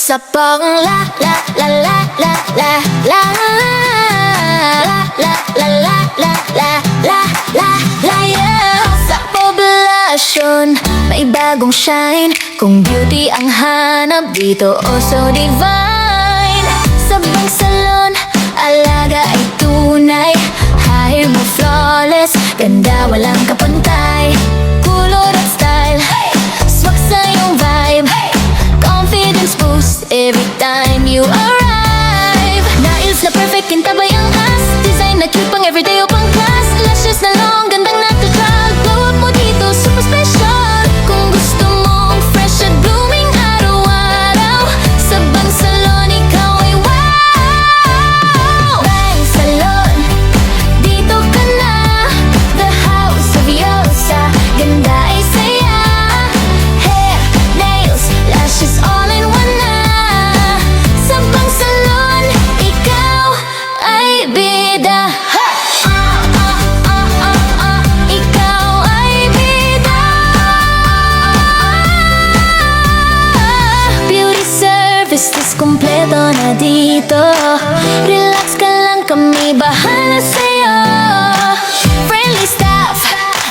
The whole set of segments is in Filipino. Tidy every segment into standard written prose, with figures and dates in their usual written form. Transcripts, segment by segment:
Sa pang la la la la la la la la la la la la la la la la yeah. Sa poblasyon may bagong shine. Kung beauty ang hanap dito, oh so divine. Sa bang salon, alaga ay tunay. Hair mo flawless, ganda walang kapantay. Kulor at style, swak sa iyong vibe. Confidence boost every time you arrive. Nails na perfect, kintabay ang ass. Design na cute pang everyday o pang class. Lashes na long, gandang natural. Glow up mo dito, super special. Kung gusto mong fresh at blooming araw-araw, sa Bang Salon ikaw ay wow. Bang Salon, dito ka na. The house of Yosa, ganda ay saya. Hair, nails, lashes, all in one na. Sa Bang Salon, ikaw ay bida. Ikaw ay bida. Beauty services kompleto na dito. Relax ka lang, kami bahala sa'yo. Friendly staff,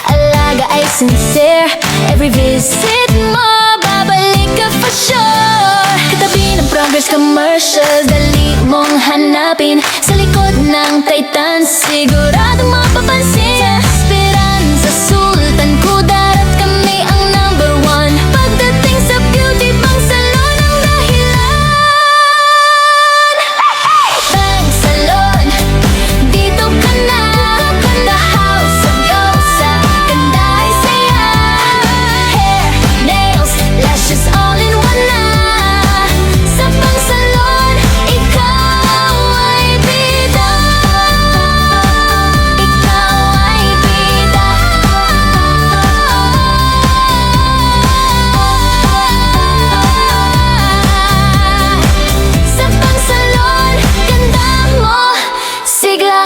alaga ay sincere. Every visit mo, babalik ka for sure. Katabi ng Progress commercials, dali mong hanapin. Sa likod ng Titan, sigurado mapapansin. Sa Esperanza, Sultan, Kudarat, kami ang number one. Pagdating sa beauty, Bang Salon ang dahilan. Bang Salon, dito ka na. The house of Yosa, ganda ay saya. Hair, nails, lashes, all in one na. Sa Bang Salon, ikaw ay bida. Ikaw ay bida. Sa Bang Salon, ganda mo, sigla.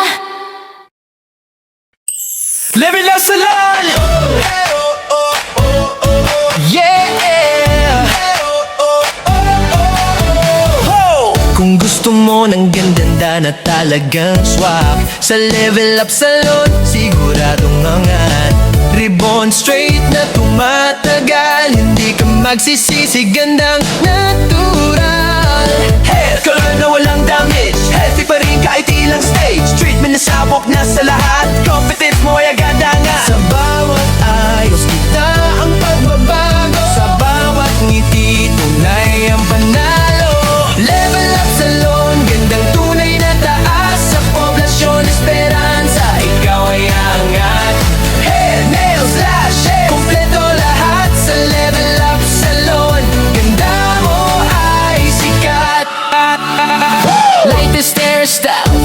Living La Salon! Yeah! Ho! Kung gusto mo ng gandanda na talagang swak, sa Level Up Salon, siguradong angat. Ribbon straight na tumatagal, hindi ka magsisisi, gandang natural. Hair color na walang damage, healthy pa rin kahit ilang stage. Treatment na sabok na sa lahat, confidence mo ay agad-anga. Sa bawat ayos kita ang pagbabago, sa bawat ngiti tunay ang panalo. Level Up Salon, gandang tunay na taas. Sa poblasyon Esperanza, ikaw ay angat. Hair, nails, lashes, kompleto lahat. Sa Level Up Salon, ganda mo ay sikat. Latest hairstyle,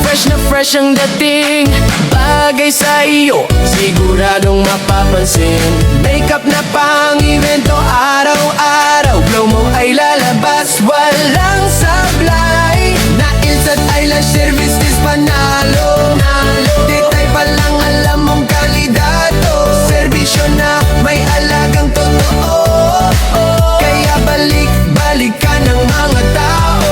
fresh ang dating. Bagay sa iyo, siguradong mapapansin. Makeup na pang evento, araw-araw. Glow mo ay lalabas, walang sablay. Nails at eyelash service is panalo. Detay pa lang alam mong kalidado. Serbisyo na may alagang totoo. Kaya balik ka ng mga tao.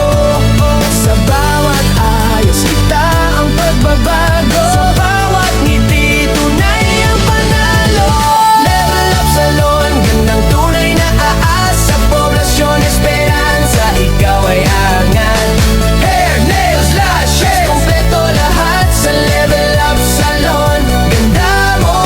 Sa bawat ayos kita ang pagbabago, sa bawat ngiti tunay ang panalo. Level Up Salon, gandang tunay na aas. Sa poblasyon Esperanza, ikaw ay angat. Hair, nails, lashes, kompleto lahat. Sa Level Up Salon, ganda mo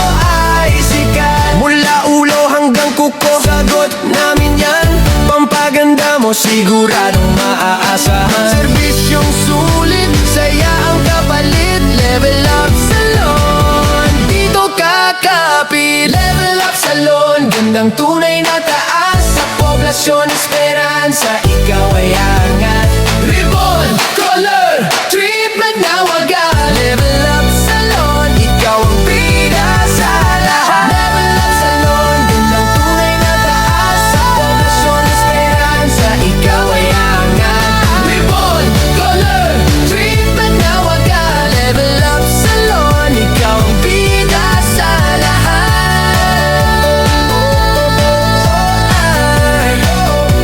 ay sikat. Mula ulo hanggang kuko, sagot namin yan. Pampaganda mo siguradong maaasahan. Serbisyong sulit, saya ang kapalit. Level Up Salon, dito kakapit. Level Up Salon, gandang tunay na taas. Sa poblasyon Esperanza, ikaw ay angat. Ribbon, color, treatment na wagas. Level Up Salon, ikaw ang bida sa lahat. Level Up Salon, gandang tunay na taas. Sa poblasyon Esperanza, ikaw ay angat. Ribbon, color, treatment na wagas. Level Up Salon, ikaw ang bida sa lahat.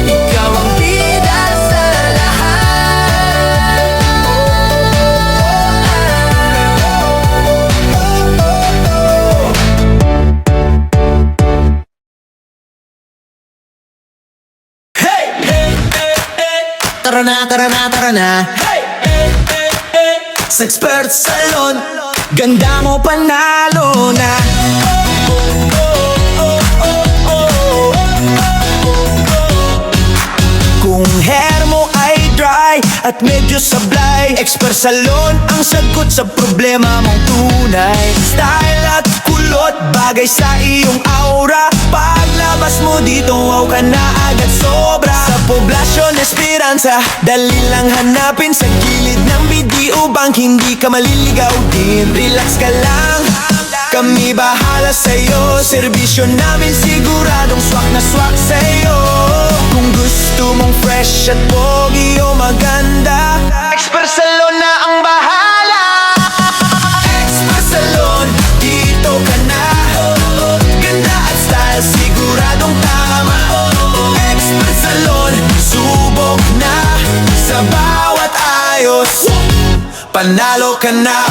Ikaw ang bida. Tara na, tara na, tara na. Sa Expert Salon, ganda mo panalo na. Kung hair mo ay dry at medyo sablay, Expert Salon ang sagot sa problema mong tunay. Style at kulot, bagay sa iyong aura. Paglabas mo dito, wow ka na agad sobra. Sa Poblacion Esperanza, dali lang hanapin sa gilid ng BDO Bank. Hindi ka maliligaw din, relax ka lang, kami bahala sa'yo. Serbisyo namin siguradong swak na swak sa'yo. Kung gusto mong fresh at pogi o maganda, Expert Salon na ang bahala. Expert Salon, dito ka na. Ganda at style, siguradong tama. Expert Salon, subok na. Sa bawat ayos, panalo ka na.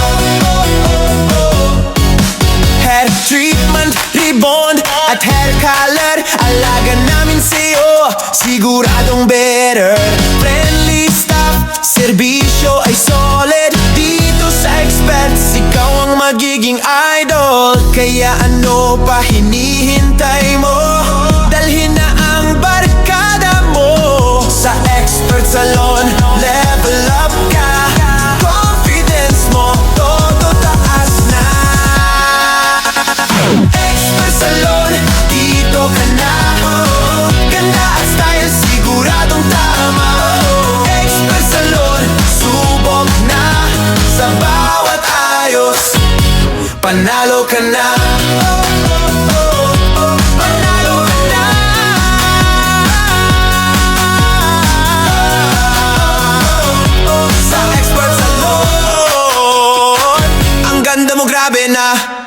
Hair treatment, rebond at hair color, alaga namin sa'yo, siguradong better. Friendly staff, serbisyo ay solid. Dito sa Experts, ikaw ang magiging idol. Kaya ano pa hinihintay mo? Dalhin na ang barkada mo sa Expert Salon. Level up ka, confidence mo todo taas na. Expert Salon, dito ka na. Ganda at style, siguradong tama. Expert Salon, subok na. Sa bawat ayos, panalo ka na. Panalo ka na. Sa Expert Salon, ang ganda mo, grabe na.